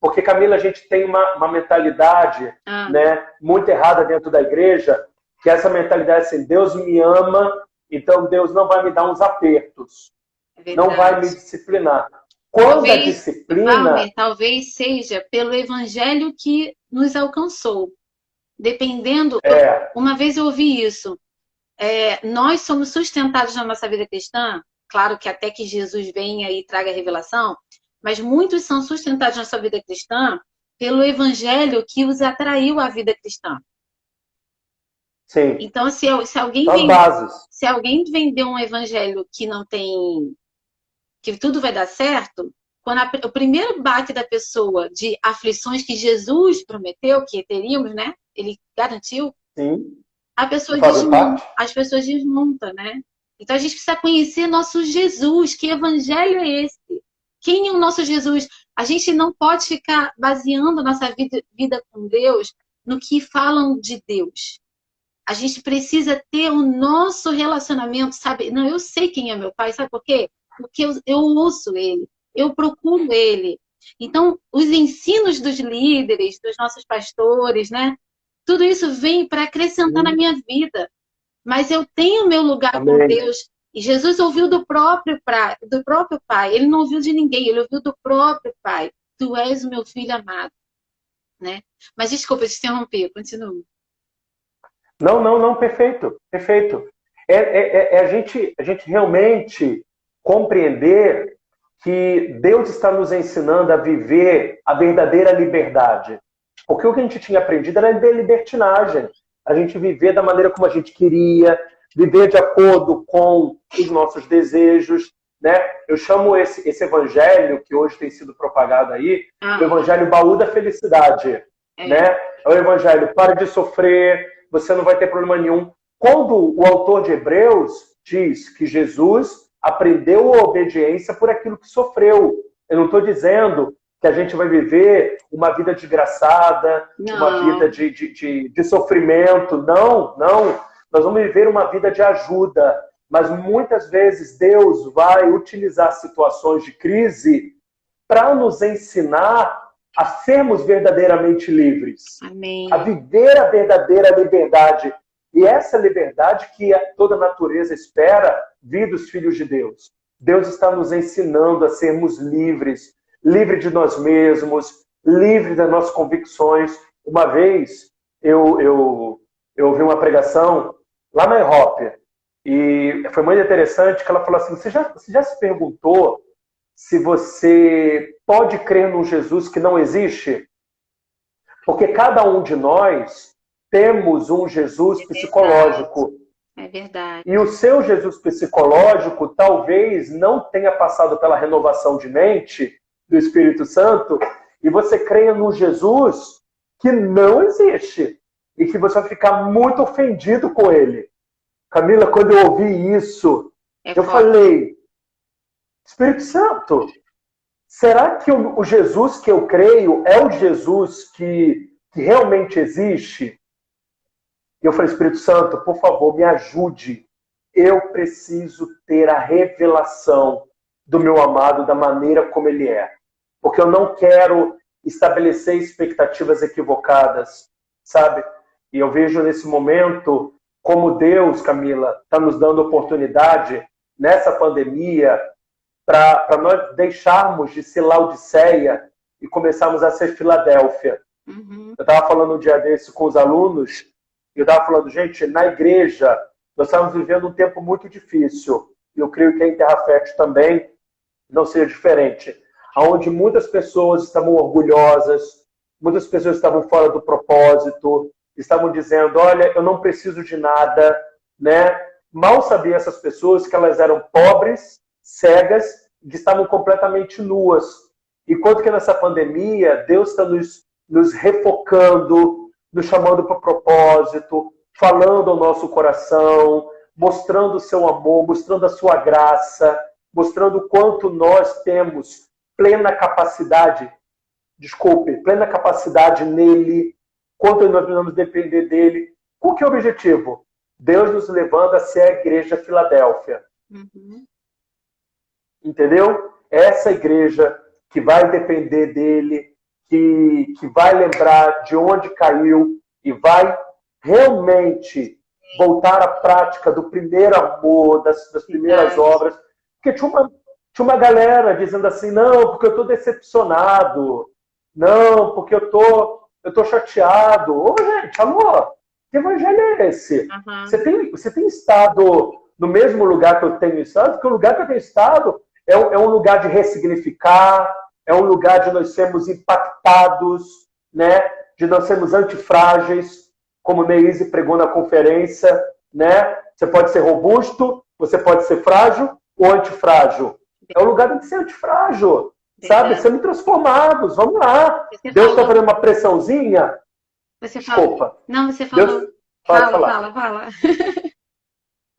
Porque, Camila, a gente tem uma mentalidade né, muito errada dentro da igreja, que essa mentalidade é assim, Deus me ama, então Deus não vai me dar uns apertos. Não vai me disciplinar. Quando a disciplina... Valmer, talvez seja pelo evangelho que nos alcançou. Dependendo... Uma vez eu ouvi isso. Nós somos sustentados na nossa vida cristã, claro que até que Jesus venha e traga a revelação, mas muitos são sustentados na sua vida cristã pelo evangelho que os atraiu à vida cristã. Sim. Então, se alguém vender um evangelho que não tem... que tudo vai dar certo, quando o primeiro baque da pessoa de aflições que Jesus prometeu que teríamos, né? Ele garantiu. Sim. A pessoa desmonta, as pessoas desmontam, né? Então a gente precisa conhecer nosso Jesus. Que evangelho é esse? Quem é o nosso Jesus? A gente não pode ficar baseando nossa vida com Deus no que falam de Deus. A gente precisa ter o nosso relacionamento, sabe? Não, eu sei quem é meu pai, sabe por quê? Porque eu ouço ele, eu procuro ele. Então, os ensinos dos líderes, dos nossos pastores, né? Tudo isso vem para acrescentar na minha vida. Mas eu tenho meu lugar com Deus. E Jesus ouviu do próprio Pai. Ele não ouviu de ninguém, ele ouviu do próprio Pai. Tu és o meu filho amado. Né? Mas desculpa te interromper, continua. Não, perfeito, perfeito. A gente realmente compreender que Deus está nos ensinando a viver a verdadeira liberdade. Porque o que a gente tinha aprendido era libertinagem. A gente viver da maneira como a gente queria, viver de acordo com os nossos desejos. Né? Eu chamo esse evangelho que hoje tem sido propagado aí, o evangelho baú da felicidade. Né? É o evangelho, para de sofrer, você não vai ter problema nenhum. Quando o autor de Hebreus diz que Jesus aprendeu a obediência por aquilo que sofreu, eu não estou dizendo que a gente vai viver uma vida desgraçada, uma vida de sofrimento. Não. Nós vamos viver uma vida de ajuda. Mas muitas vezes Deus vai utilizar situações de crise para nos ensinar a sermos verdadeiramente livres. Amém. A viver a verdadeira liberdade. E essa liberdade que toda a natureza espera vir dos filhos de Deus. Deus está nos ensinando a sermos livres, livres de nós mesmos, livres das nossas convicções. Uma vez eu ouvi uma pregação lá na Europa e foi muito interessante que ela falou assim, você já se perguntou se você pode crer num Jesus que não existe? Porque cada um de nós temos um Jesus psicológico. É verdade. E o seu Jesus psicológico talvez não tenha passado pela renovação de mente do Espírito Santo e você creia num Jesus que não existe e que você vai ficar muito ofendido com ele. Camila, quando eu ouvi isso, eu falei, Espírito Santo, será que o Jesus que eu creio é o Jesus que realmente existe? E eu falei, Espírito Santo, por favor, me ajude. Eu preciso ter a revelação do meu amado da maneira como ele é. Porque eu não quero estabelecer expectativas equivocadas, sabe? E eu vejo nesse momento como Deus, Camila, está nos dando oportunidade nessa pandemia para nós deixarmos de ser Laodiceia e começarmos a ser Filadélfia. Uhum. Eu estava falando um dia desse com os alunos, e eu estava falando, gente, na igreja, nós estamos vivendo um tempo muito difícil. E eu creio que em Terra Fértil também não seja diferente. Onde muitas pessoas estavam orgulhosas, muitas pessoas estavam fora do propósito, estavam dizendo, olha, eu não preciso de nada, né? Mal sabiam essas pessoas que elas eram pobres, cegas, que estavam completamente nuas. Enquanto que nessa pandemia, Deus está nos refocando, nos chamando para o propósito, falando ao nosso coração, mostrando o seu amor, mostrando a sua graça, mostrando o quanto nós temos plena capacidade nele, quanto nós vamos depender dele. Qual que é o objetivo? Deus nos levando a ser a igreja Filadélfia. Uhum. Entendeu? Essa igreja que vai depender dele, que vai lembrar de onde caiu e vai realmente voltar à prática do primeiro amor, das primeiras obras. Porque tinha uma galera dizendo assim, não, porque eu estou decepcionado, não, porque eu tô chateado. Ô, gente, alô, que evangelho é esse? Uhum. Você tem estado no mesmo lugar que eu tenho estado? Porque o lugar que eu tenho estado é um lugar de ressignificar, é um lugar de nós sermos impactados, né? De nós sermos antifrágeis, como Neise pregou na conferência, né? Você pode ser robusto, você pode ser frágil ou antifrágil. É o lugar de ser antifrágil, sabe? Sermos transformados, vamos lá. Deus está fazendo uma pressãozinha. Desculpa. Não, você falou. Deus... Fala.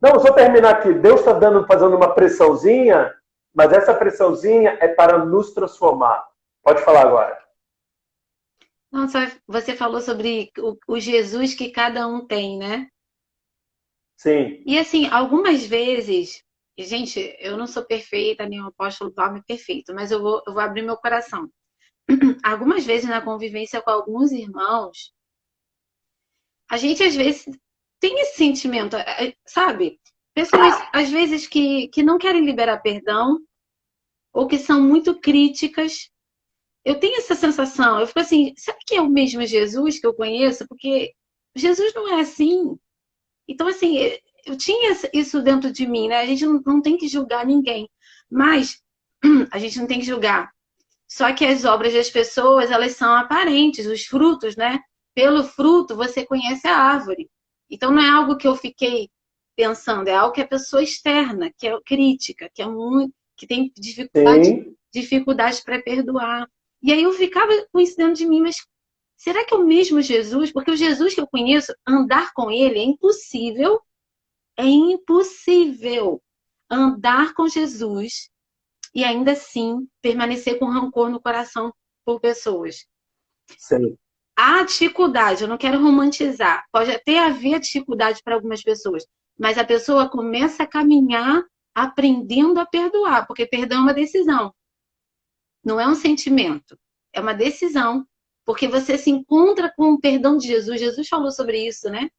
Não, só terminar aqui. Deus está fazendo uma pressãozinha, mas essa pressãozinha é para nos transformar. Pode falar agora. Não, só você falou sobre o Jesus que cada um tem, né? Sim. E assim, algumas vezes, gente, eu não sou perfeita, nem o apóstolo Paulo é perfeito, mas eu vou abrir meu coração. Algumas vezes na convivência com alguns irmãos, a gente às vezes tem esse sentimento, sabe? Pessoas às vezes que não querem liberar perdão ou que são muito críticas. Eu tenho essa sensação, eu fico assim, será que é o mesmo Jesus que eu conheço? Porque Jesus não é assim. Então, assim, eu tinha isso dentro de mim, né? A gente não tem que julgar ninguém, mas a gente não tem que julgar. Só que as obras das pessoas, elas são aparentes, os frutos, né? Pelo fruto, você conhece a árvore. Então, não é algo que eu fiquei pensando, é algo que a pessoa externa, que é crítica, que tem dificuldade para perdoar. E aí eu ficava com isso dentro de mim, mas será que é o mesmo Jesus? Porque o Jesus que eu conheço, andar com ele é impossível. É impossível andar com Jesus e ainda assim permanecer com rancor no coração por pessoas. Sim. Há dificuldade, eu não quero romantizar. Pode até haver dificuldade para algumas pessoas, mas a pessoa começa a caminhar aprendendo a perdoar, porque perdão é uma decisão. Não é um sentimento, é uma decisão. Porque você se encontra com o perdão de Jesus. Jesus falou sobre isso, né?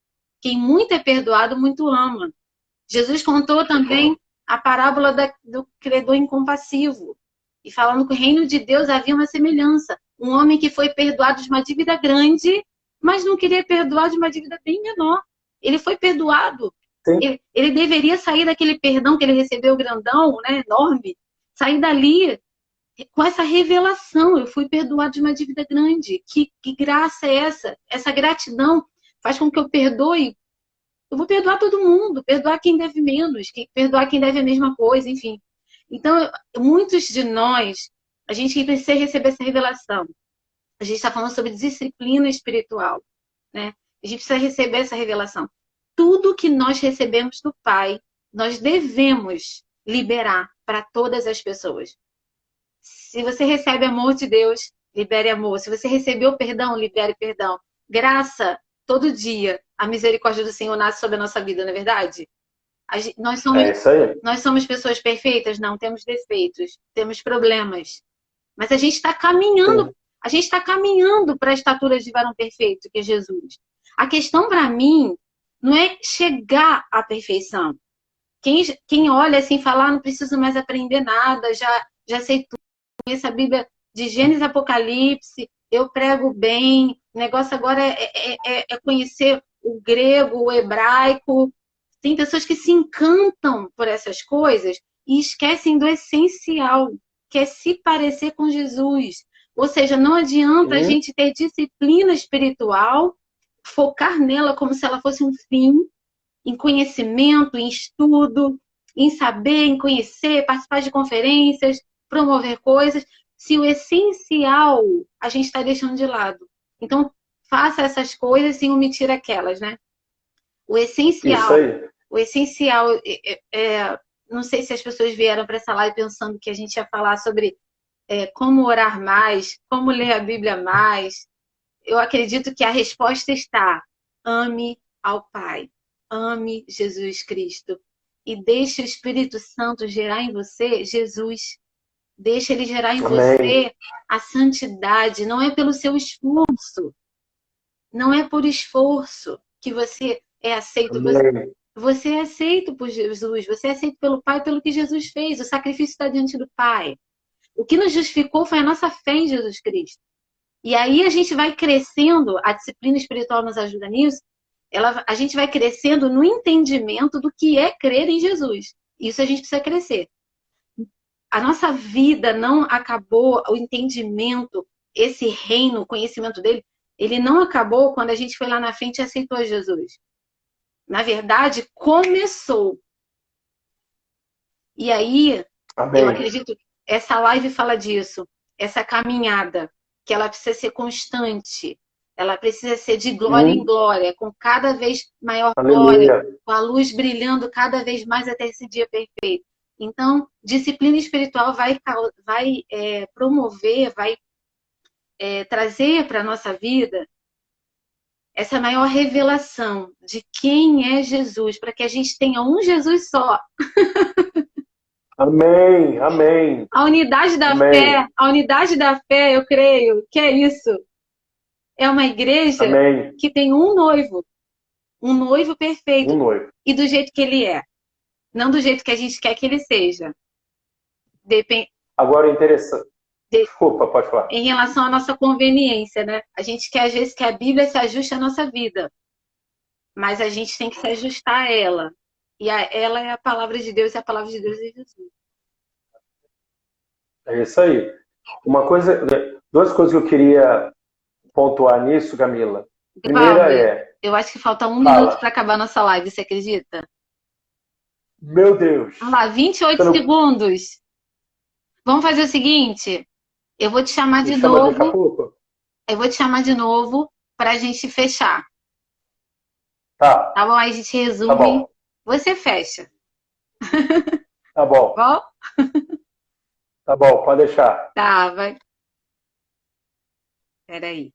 Quem muito é perdoado, muito ama. Jesus contou também a parábola do credor incompassivo. E falando que o reino de Deus havia uma semelhança. Um homem que foi perdoado de uma dívida grande, mas não queria perdoar de uma dívida bem menor. Ele foi perdoado. Ele deveria sair daquele perdão que ele recebeu grandão, né, enorme, sair dali com essa revelação. Eu fui perdoado de uma dívida grande. Que graça é essa? Essa gratidão faz com que eu perdoe. Eu vou perdoar todo mundo, perdoar quem deve menos, perdoar quem deve a mesma coisa, enfim. Então, muitos de nós, a gente precisa receber essa revelação. A gente está falando sobre disciplina espiritual, né? A gente precisa receber essa revelação. Tudo que nós recebemos do Pai, nós devemos liberar para todas as pessoas. Se você recebe amor de Deus, libere amor. Se você recebeu perdão, libere perdão. Graça, todo dia, a misericórdia do Senhor nasce sobre a nossa vida, não é verdade? Nós somos pessoas perfeitas? Não, temos defeitos, temos problemas. Mas a gente está caminhando, para a estatura de varão perfeito, que é Jesus. A questão para mim não é chegar à perfeição. Quem olha assim e fala, não preciso mais aprender nada, já sei tudo, conheço a Bíblia de Gênesis e Apocalipse, eu prego bem, o negócio agora é conhecer o grego, o hebraico. Tem pessoas que se encantam por essas coisas e esquecem do essencial, que é se parecer com Jesus. Ou seja, não adianta a gente ter disciplina espiritual, focar nela como se ela fosse um fim, em conhecimento, em estudo, em saber, em conhecer, participar de conferências, promover coisas, se o essencial a gente está deixando de lado. Então, faça essas coisas sem omitir aquelas, né? O essencial, não sei se as pessoas vieram para essa live pensando que a gente ia falar sobre como orar mais, como ler a Bíblia mais. Eu acredito que a resposta está: ame ao Pai, ame Jesus Cristo e deixe o Espírito Santo gerar em você Jesus. Deixa ele gerar em você a santidade. Não é pelo seu esforço, não é por esforço que você é aceito. Você é aceito por Jesus, você é aceito pelo Pai, pelo que Jesus fez. O sacrifício está diante do Pai. O que nos justificou foi a nossa fé em Jesus Cristo. E aí a gente vai crescendo, a disciplina espiritual nos ajuda nisso, a gente vai crescendo no entendimento do que é crer em Jesus. Isso a gente precisa crescer. A nossa vida não acabou, o entendimento, esse reino, o conhecimento dele, ele não acabou quando a gente foi lá na frente e aceitou Jesus. Na verdade, começou. E aí, eu acredito que essa live fala disso, essa caminhada, que ela precisa ser constante, ela precisa ser de glória em glória, com cada vez maior glória, com a luz brilhando cada vez mais até esse dia perfeito. Então, disciplina espiritual vai promover, vai trazer para a nossa vida essa maior revelação de quem é Jesus, para que a gente tenha um Jesus só. Amém, amém. A unidade da fé, eu creio que é isso. É uma igreja que tem um noivo perfeito, e do jeito que ele é, não do jeito que a gente quer que ele seja. Agora, interessante. Desculpa, pode falar. Em relação à nossa conveniência, né? A gente quer, às vezes, que a Bíblia se ajuste à nossa vida. Mas a gente tem que se ajustar a ela. E ela é a palavra de Deus, e a palavra de Deus é Jesus. É isso aí. Duas coisas que eu queria pontuar nisso, Camila. Primeira eu acho que falta um minuto para acabar a nossa live, você acredita? Meu Deus! Vamos lá, 28 segundos. Vamos fazer o seguinte, eu vou te chamar de novo. Eu vou te chamar de novo para a gente fechar. Tá. Tá bom? Aí a gente resume. Tá bom. Você fecha. Tá bom. Bom? Tá bom, pode deixar. Tá, vai. Peraí.